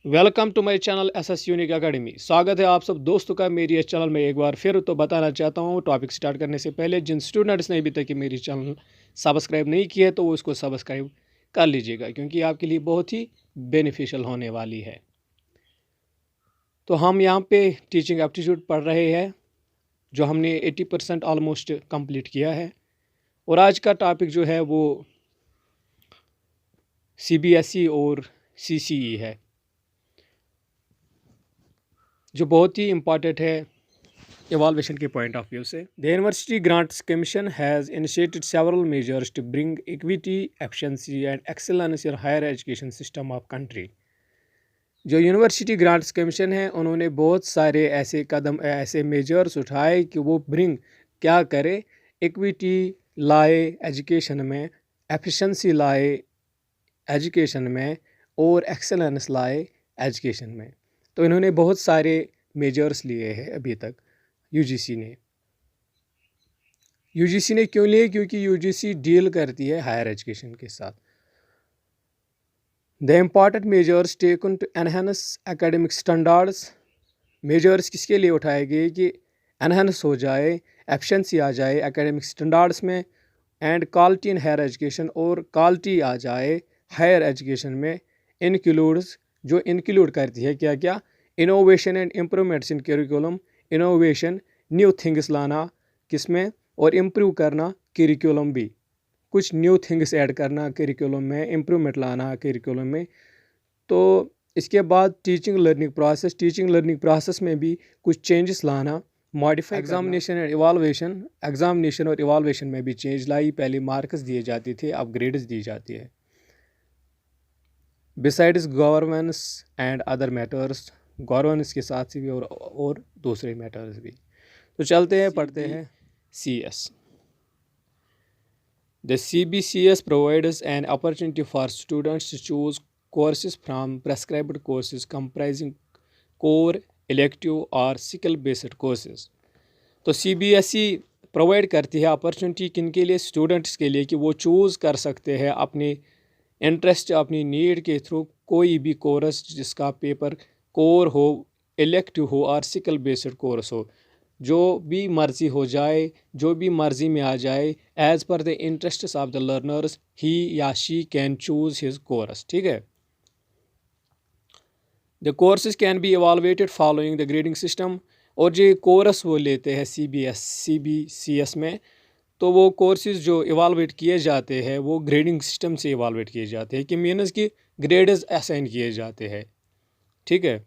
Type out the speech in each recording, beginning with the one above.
Welcome to my channel SS unique academy. स्वागत है आप सब दोस्तों का मेरी इस चैनल में एक बार फिर। तो बताना चाहता हूँ टॉपिक स्टार्ट करने से पहले जिन स्टूडेंट्स ने अभी तक कि मेरी चैनल सब्सक्राइब नहीं किया है तो वो इसको सब्सक्राइब कर लीजिएगा, क्योंकि आपके लिए बहुत ही बेनिफिशियल होने वाली है। तो हम यहाँ पे टीचिंग एप्टीट्यूड पढ़ रहे हैं, जो हमने 80% ऑलमोस्ट कंप्लीट किया है। और आज का टॉपिक जो है वो CBSE और CCE है, जो बहुत ही इम्पॉर्टेंट है evaluation के पॉइंट ऑफ व्यू से। The university grants commission has initiated several measures to bring equity, efficiency and excellence in higher education system of country. जो यूनिवर्सिटी ग्रांट्स कमीशन है, उन्होंने बहुत सारे ऐसे मेजर्स उठाए कि वो क्या करे, इक्विटी लाए एजुकेशन में, एफिशिएंसी लाए एजुकेशन में और एक्सेलेंस लाए एजुकेशन में। तो इन्होंने बहुत सारे मेजर्स लिए हैं अभी तक यूजीसी ने क्यों लिए? क्योंकि यूजीसी डील करती है हायर एजुकेशन के साथ। The important measures taken to enhance academic standards. Measures किसके लिए उठाए गए कि एनहांस हो जाए, एफिशिएंसी आ जाए एकेडमिक स्टैंडर्ड्स में, and quality in higher education, और क्वालिटी आ जाए हायर एजुकेशन में। इंक्लूड करती है क्या क्या? Innovation and improvements in curriculum. Innovation, new things लाना किसमें, और इम्प्रूव करना करिकुलम भी, कुछ न्यू थिंग्स ऐड करना करिकुलम में, इम्प्रूवमेंट लाना करिकुलम में। तो इसके बाद टीचिंग लर्निंग प्रोसेस में भी कुछ चेंजेस लाना, मॉडिफाई। एग्जामिनेशन और इवाल्वेशन में भी चेंज लाई। पहले मार्क्स दिए जाते थे, अब ग्रेड्स दी जाती है। Besides governance and other matters, governance के साथ भी और दूसरे मैटर्स भी। तो चलते हैं, पढ़ते हैं CS। The CBCS provides an opportunity for students to choose courses from prescribed courses comprising core, elective और skill based courses। तो CBSE प्रोवाइड करती है अपॉर्चुनिटी किन के लिए? स्टूडेंट्स के लिए, कि वो चूज़ कर सकते हैं अपने इंटरेस्ट, अपनी नीड के थ्रू कोई भी कोर्स जिसका पेपर कोर हो, इलेक्टिव हो और स्किल बेस्ड कोर्स हो। जो भी मर्जी हो जाए, जो भी मर्जी में आ जाए, एज पर the interest of the learners he या she can choose his course. ठीक है। The courses can be evaluated following the grading system. और जो कोर्स वो लेते हैं CBCS में, तो वो कोर्सेज जो इवालुएट किए जाते हैं वो ग्रेडिंग सिस्टम से इवालुएट किए जाते हैं, कि मीन्स कि ग्रेड्स असाइन किए जाते हैं। ठीक है।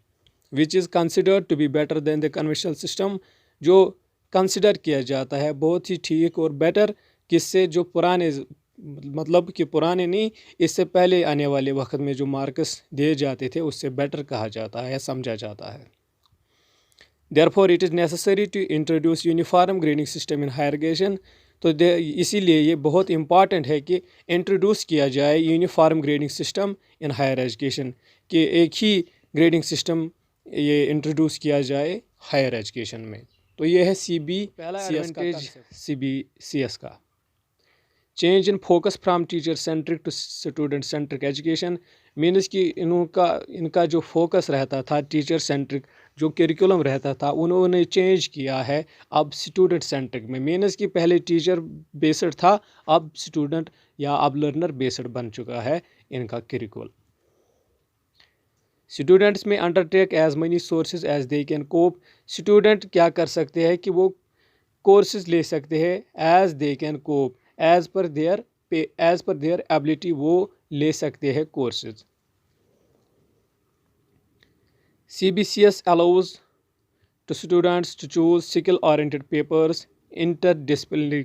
Which is considered to be better than the conventional system, जो कंसिडर किया जाता है बहुत ही ठीक और बेटर, किससे? जो पुराने, मतलब कि पुराने नहीं, इससे पहले आने वाले वक्त में जो मार्क्स दिए जाते थे उससे बेटर कहा जाता है, समझा जाता है। Therefore it is necessary to introduce uniform grading system in higher education। तो इसीलिए ये बहुत इम्पॉर्टेंट है कि इंट्रोड्यूस किया जाए uniform grading system in higher education, कि एक ही ग्रेडिंग सिस्टम ये इंट्रोड्यूस किया जाए हायर एजुकेशन में। तो ये है CBCS का। Change in focus from teacher centric to student centric education, means कि इनका जो फोकस रहता था टीचर सेंट्रिक, जो करिकुलम रहता था, उन्होंने चेंज किया है अब स्टूडेंट सेंट्रिक में। मीन्स कि पहले टीचर बेस्ड था, अब स्टूडेंट या अब लर्नर बेस्ड बन चुका है इनका करिकुल। स्टूडेंट्स में undertake as many courses as they can cope. Student क्या कर सकते हैं कि वो कोर्सेज ले सकते हैं as they can cope, as per their ability वो ले सकते हैं courses. CBCS allows to students to choose skill oriented papers, interdisciplinary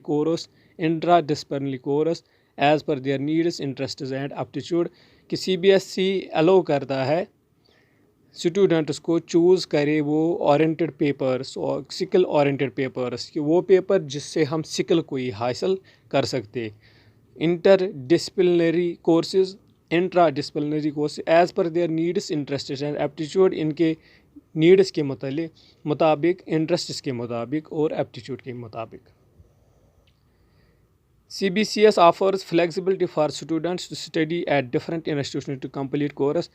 course as per their needs, interests and aptitude। कि CBSE अलो करता है स्टूडेंट्स को चूज़ करे वो ओरिएंटेड पेपर्स और स्किल ओरिएंटेड पेपर्स, कि वो पेपर जिससे हम स्किल को ही हासिल कर सकते। Interdisciplinary courses, intradisciplinary course as per their needs, interest and aptitude, इनके नीड्स के मुताबिक, इंटरेस्ट के मुताबिक और एप्टीट्यूड के मुताबिक। CBCS offers flexibility for students to study at different institutions to complete course।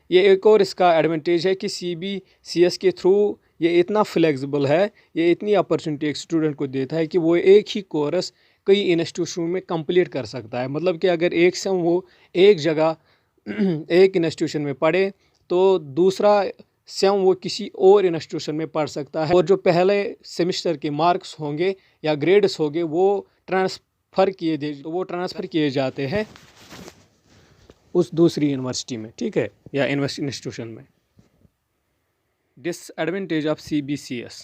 ये एक और इसका एडवांटेज है कि CBCS के थ्रू ये इतना फ्लेक्सिबल है, ये इतनी अपॉर्चुनिटी एक स्टूडेंट को देता है कि वो एक ही कोर्स कई इंस्टीट्यूशन में कंप्लीट कर सकता है। मतलब कि अगर एक सेम वो एक जगह एक इंस्टीट्यूशन में पढ़े तो दूसरा सेम वो किसी और इंस्टीट्यूशन में पढ़ सकता है, और जो पहले सेमेस्टर के मार्क्स होंगे या ग्रेड्स होंगे वो ट्रांसफ़र किए जाते हैं उस दूसरी यूनिवर्सिटी में, ठीक है, या इंस्टीट्यूशन में। Disadvantage of CBCS,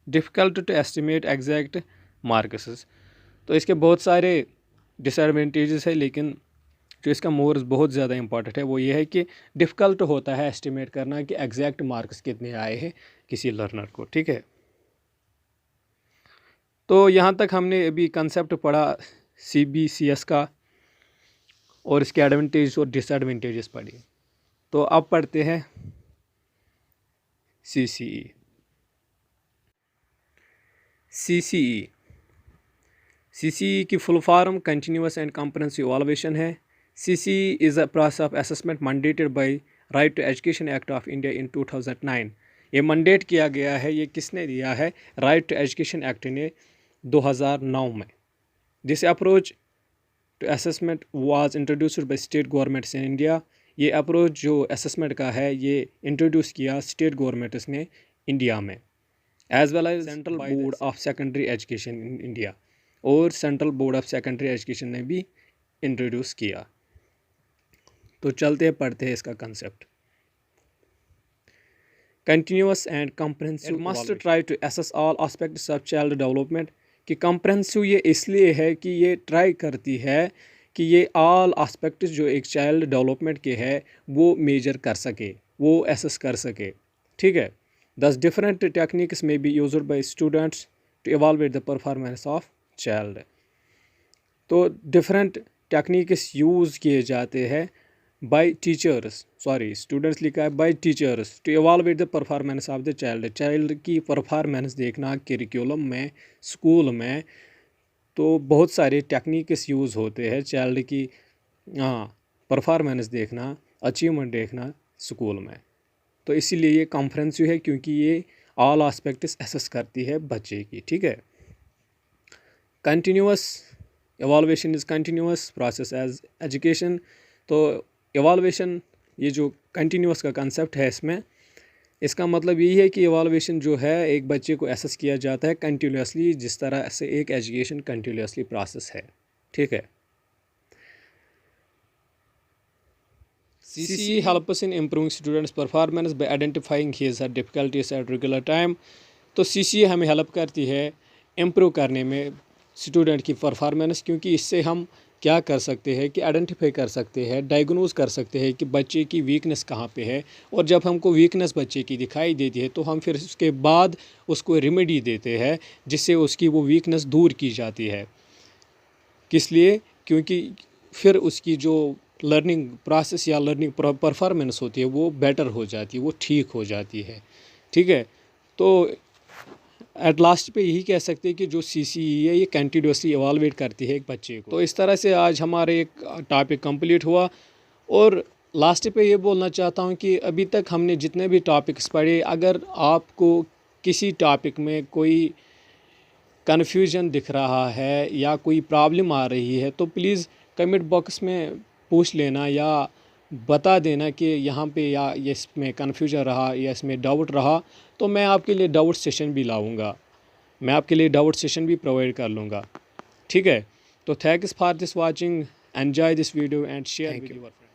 difficult to estimate exact marks. तो इसके बहुत सारे डिसएडवांटेजेस है, लेकिन जो इसका मोर बहुत ज़्यादा इंपॉर्टेंट है वो ये है कि डिफ़िकल्ट होता है एस्टिमेट करना कि एग्जैक्ट मार्क्स कितने आए हैं किसी लर्नर को, ठीक है। तो यहाँ तक हमने अभी कंसेप्ट पढ़ा CBCS का और इसके एडवांटेज और डिसएडवांटेजेस पढ़ी। तो अब पढ़ते हैं CCE। CCE की full form continuous and comprehensive evaluation है। CCE is a process of assessment mandated by right to education act of India in 2009। ये मंडेट किया गया है, ये किसने दिया है? राइट टू एजुकेशन एक्ट ने 2009 में। This approach to assessment was introduced by state governments in India. ये अप्रोच जो असेसमेंट का है ये इंट्रोड्यूस किया स्टेट गवर्नमेंट्स ने इंडिया में, as well as central board of secondary education in India, और central board of secondary education ने भी इंट्रोड्यूस किया। तो चलते हैं पढ़ते हैं इसका concept. Continuous and comprehensive must try to assess all aspects of child development. कि कॉम्प्रिहेंसिव ये इसलिए है कि ये ट्राई करती है कि ये ऑल एस्पेक्ट्स जो एक चाइल्ड डेवलपमेंट के है वो मेजर कर सके, वो असेस कर सके, ठीक है। दस डिफरेंट टेक्निक्स में be used by students to evaluate the performance of child. तो डिफरेंट टेक्निक्स यूज़ किए जाते हैं बाय टीचर्स, सॉरी स्टूडेंट्स लिखा है by teachers, to evaluate the performance of the child की परफॉर्मेंस देखना करिकुलम में, स्कूल में। तो बहुत सारे टेक्निक्स यूज़ होते हैं चाइल्ड की परफॉर्मेंस देखना, अचीवमेंट देखना स्कूल में। तो इसीलिए ये कॉम्प्रिहेंसिव है क्योंकि ये ऑल एस्पेक्ट्स असेस करती है बच्चे की, ठीक है। Continuous evaluation is continuous process as education. तो इवैल्यूएशन ये जो कंटिन्यूस का कंसेप्ट है इसमें, इसका मतलब यही है कि इवैल्यूएशन जो है एक बच्चे को असेस किया जाता है कंटिन्यूसली, जिस तरह से एक एजुकेशन कंटिन्यूसली प्रोसेस है, ठीक है। CCE helps in improving students' performance by identifying his or difficulties at regular time। तो CCE हमें हेल्प करती है इम्प्रूव करने में स्टूडेंट की परफॉर्मेंस, क्योंकि इससे हम क्या कर सकते हैं कि आइडेंटिफाई कर सकते हैं, डायग्नोज कर सकते हैं कि बच्चे की वीकनेस कहाँ पे है। और जब हमको वीकनेस बच्चे की दिखाई देती है तो हम फिर उसके बाद उसको रेमेडी देते हैं जिससे उसकी वो वीकनेस दूर की जाती है। किस लिए? क्योंकि फिर उसकी जो लर्निंग प्रोसेस या लर्निंग परफॉर्मेंस होती है वो बेटर हो जाती है, वो ठीक हो जाती है, ठीक है। तो एट लास्ट पे यही कह सकते हैं कि जो CCE है ये कंटिन्यूसली इवैल्यूएट करती है एक बच्चे को। तो इस तरह से आज हमारे एक टॉपिक कंप्लीट हुआ। और लास्ट पे ये बोलना चाहता हूँ कि अभी तक हमने जितने भी टॉपिक्स पढ़े, अगर आपको किसी टॉपिक में कोई कन्फ्यूजन दिख रहा है या कोई प्रॉब्लम आ रही है तो प्लीज़ कमेंट बॉक्स में पूछ लेना या बता देना कि यहाँ पे या इसमें कन्फ्यूजन रहा या इसमें डाउट रहा, तो मैं आपके लिए डाउट सेशन भी लाऊंगा, मैं आपके लिए डाउट सेशन भी प्रोवाइड कर लूँगा, ठीक है। तो thanks for this watching, enjoy this video and share with your friends.